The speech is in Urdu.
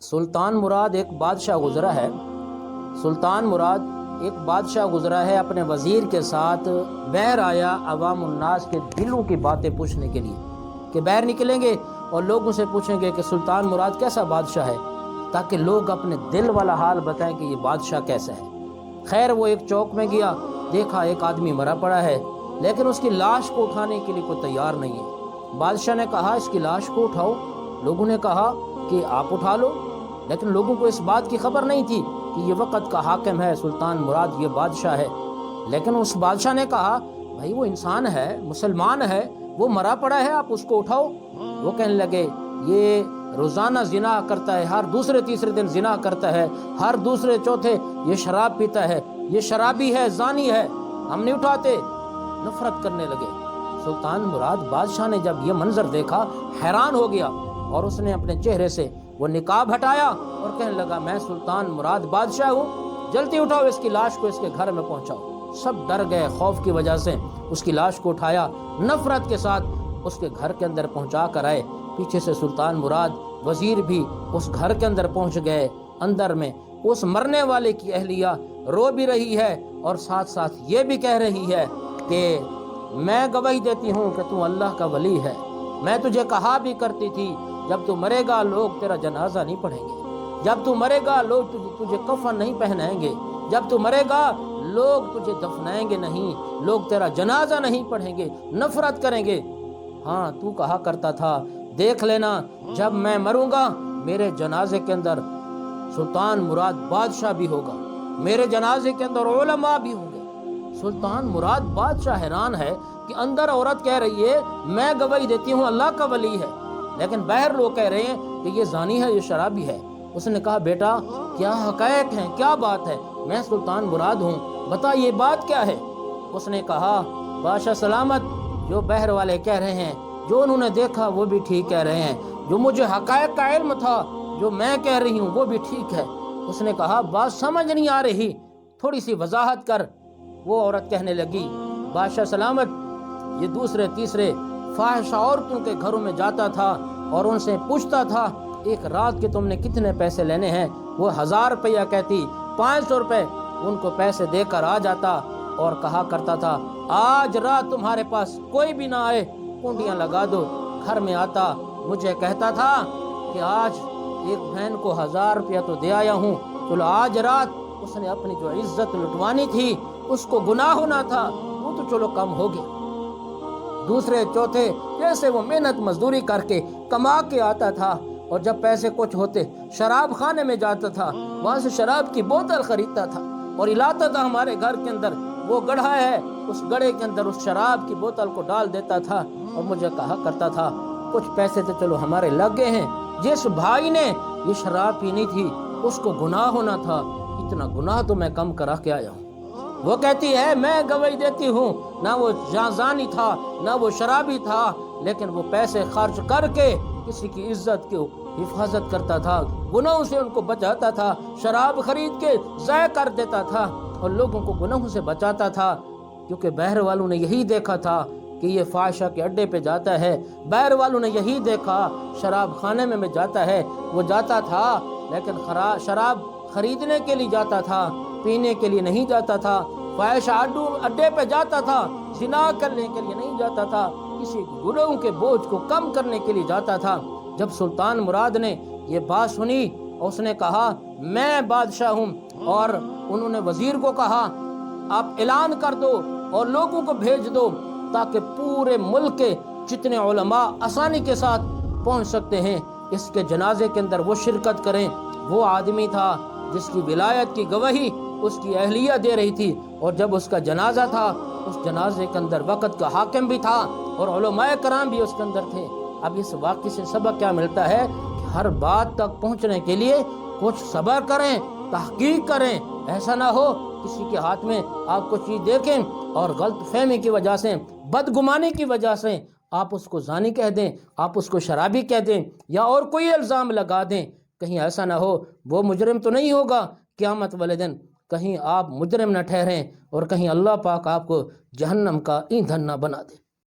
سلطان مراد ایک بادشاہ گزرا ہے سلطان مراد ایک بادشاہ گزرا ہے اپنے وزیر کے ساتھ باہر آیا عوام الناس کے دلوں کی باتیں پوچھنے کے لیے کہ باہر نکلیں گے اور لوگوں سے پوچھیں گے کہ سلطان مراد کیسا بادشاہ ہے، تاکہ لوگ اپنے دل والا حال بتائیں کہ یہ بادشاہ کیسا ہے۔ خیر وہ ایک چوک میں گیا، دیکھا ایک آدمی مرا پڑا ہے لیکن اس کی لاش کو اٹھانے کے لیے کوئی تیار نہیں ہے۔ بادشاہ نے کہا اس کی لاش کو اٹھاؤ، لوگوں نے کہا کہ آپ اٹھا لو، لیکن لوگوں کو اس بات کی خبر نہیں تھی کہ یہ وقت کا حاکم ہے سلطان مراد، یہ بادشاہ ہے۔ لیکن اس بادشاہ نے کہا بھائی وہ انسان ہے، مسلمان ہے، وہ مرا پڑا ہے، آپ اس کو اٹھاؤ۔ وہ کہنے لگے یہ روزانہ زنا کرتا ہے، ہر دوسرے تیسرے دن زنا کرتا ہے، ہر دوسرے چوتھے یہ شراب پیتا ہے، یہ شرابی ہے، زانی ہے، ہم نہیں اٹھاتے۔ نفرت کرنے لگے۔ سلطان مراد بادشاہ نے جب یہ منظر دیکھا حیران ہو گیا اور اس نے اپنے چہرے سے وہ نقاب ہٹایا اور کہنے لگا میں سلطان مراد بادشاہ ہوں، جلدی اٹھاؤ اس کی لاش کو، اس کے گھر میں پہنچاؤ۔ سب ڈر گئے خوف کی وجہ سے، اس کی لاش کو اٹھایا، نفرت کے ساتھ اس کے گھر کے اندر پہنچا کر آئے۔ پیچھے سے سلطان مراد وزیر بھی اس گھر کے اندر پہنچ گئے۔ اندر میں اس مرنے والے کی اہلیہ رو بھی رہی ہے اور ساتھ ساتھ یہ بھی کہہ رہی ہے کہ میں گواہی دیتی ہوں کہ تو اللہ کا ولی ہے، میں تجھے کہا بھی کرتی تھی جب تو مرے گا لوگ تیرا جنازہ نہیں پڑھیں گے، جب تو مرے گا لوگ تجھے کفن نہیں پہنائیں گے، جب تو مرے گا لوگ تجھے دفنائیں گے نہیں، لوگ تیرا جنازہ نہیں پڑھیں گے، نفرت کریں گے۔ ہاں تو کہا کرتا تھا دیکھ لینا جب میں مروں گا میرے جنازے کے اندر سلطان مراد بادشاہ بھی ہوگا، میرے جنازے کے اندر علماء بھی ہوں گے۔ سلطان مراد بادشاہ حیران ہے کہ اندر عورت کہہ رہی ہے میں گواہی دیتی ہوں اللہ کا ولی ہے، لیکن باہر لوگ کہہ رہے ہیں کہ یہ زانی ہے، یہ شرابی ہے۔ اس نے کہا بیٹا کیا حقائق ہیں، کیا بات ہے؟ میں سلطان مراد ہوں، بتا یہ بات کیا ہے؟ اس نے کہا بادشاہ سلامت، جو باہر والے کہہ رہے ہیں، جو انہوں نے دیکھا وہ بھی ٹھیک کہہ رہے ہیں، جو مجھے حقائق کا علم تھا جو میں کہہ رہی ہوں وہ بھی ٹھیک ہے۔ اس نے کہا بات سمجھ نہیں آ رہی، تھوڑی سی وضاحت کر۔ وہ عورت کہنے لگی بادشاہ سلامت یہ دوسرے تیسرے فاحشہ عورتوں کے گھروں میں جاتا تھا اور ان سے پوچھتا تھا ایک رات کے تم نے کتنے پیسے لینے ہیں؟ وہ 1000 روپیہ کہتی، 500 روپے ان کو پیسے دے کر آ جاتا اور کہا کرتا تھا آج رات تمہارے پاس کوئی بھی نہ آئے، کنڈیاں لگا دو۔ گھر میں آتا مجھے کہتا تھا کہ آج ایک بہن کو 1000 روپیہ تو دے آیا ہوں، چلو آج رات اس نے اپنی جو عزت لٹوانی تھی، اس کو گناہ ہونا تھا، وہ تو چلو کم ہو گیا۔ دوسرے چوتھے جیسے وہ محنت مزدوری کر کے کما کے آتا تھا اور جب پیسے کچھ ہوتے شراب خانے میں جاتا تھا، وہاں سے شراب کی بوتل خریدتا تھا اور لاتا تھا ہمارے گھر کے اندر، وہ گڑھا ہے اس گڑھے کے اندر اس شراب کی بوتل کو ڈال دیتا تھا اور مجھے کہا کرتا تھا کچھ پیسے تو چلو ہمارے لگ گئے ہیں، جس بھائی نے یہ شراب پینی تھی اس کو گناہ ہونا تھا، اتنا گناہ تو میں کم کرا کے آیا ہوں۔ وہ کہتی ہے میں گواہی دیتی ہوں نہ وہ زانی تھا نہ وہ شرابی تھا، لیکن وہ پیسے خرچ کر کے کسی کی عزت کی حفاظت کرتا تھا، گناہوں سے ان کو بچاتا تھا، شراب خرید کے ضائع کر دیتا تھا اور لوگوں کو گناہوں سے بچاتا تھا، کیونکہ باہر والوں نے یہی دیکھا تھا کہ یہ فاحشہ کے اڈے پہ جاتا ہے، باہر والوں نے یہی دیکھا شراب خانے میں جاتا ہے، وہ جاتا تھا لیکن شراب خریدنے کے لیے جاتا تھا، پینے کے لیے نہیں جاتا تھا، فاحشہ اڈے پہ جاتا تھا، زنا کرنے کے لیے نہیں جاتا تھا، کسی گناہوں کے بوجھ کو کم کرنے کے لیے جاتا تھا۔ جب سلطان مراد نے یہ بات سنی اس نے کہا میں بادشاہ ہوں، اور انہوں نے وزیر کو کہا آپ اعلان کر دو اور لوگوں کو بھیج دو تاکہ پورے ملک کے جتنے علماء آسانی کے ساتھ پہنچ سکتے ہیں اس کے جنازے کے اندر وہ شرکت کریں۔ وہ آدمی تھا جس کی ولایت کی گواہی اس کی اہلیہ دے رہی تھی، اور جب اس کا جنازہ تھا اس جنازے کے اندر وقت کا حاکم بھی تھا اور علماء کرام بھی اس کے اندر تھے۔ اب اس واقعے سے سبق کیا ملتا ہے کہ ہر بات تک پہنچنے کے لیے کچھ صبر کریں، تحقیق کریں، ایسا نہ ہو کسی کے ہاتھ میں آپ کو چیز دیکھیں اور غلط فہمی کی وجہ سے، بدگمانی کی وجہ سے آپ اس کو زانی کہہ دیں، آپ اس کو شرابی کہہ دیں یا اور کوئی الزام لگا دیں، کہیں ایسا نہ ہو وہ مجرم تو نہیں ہوگا قیامت والے دن، کہیں آپ مجرم نہ ٹھہریں اور کہیں اللہ پاک آپ کو جہنم کا ایندھن نہ بنا دے۔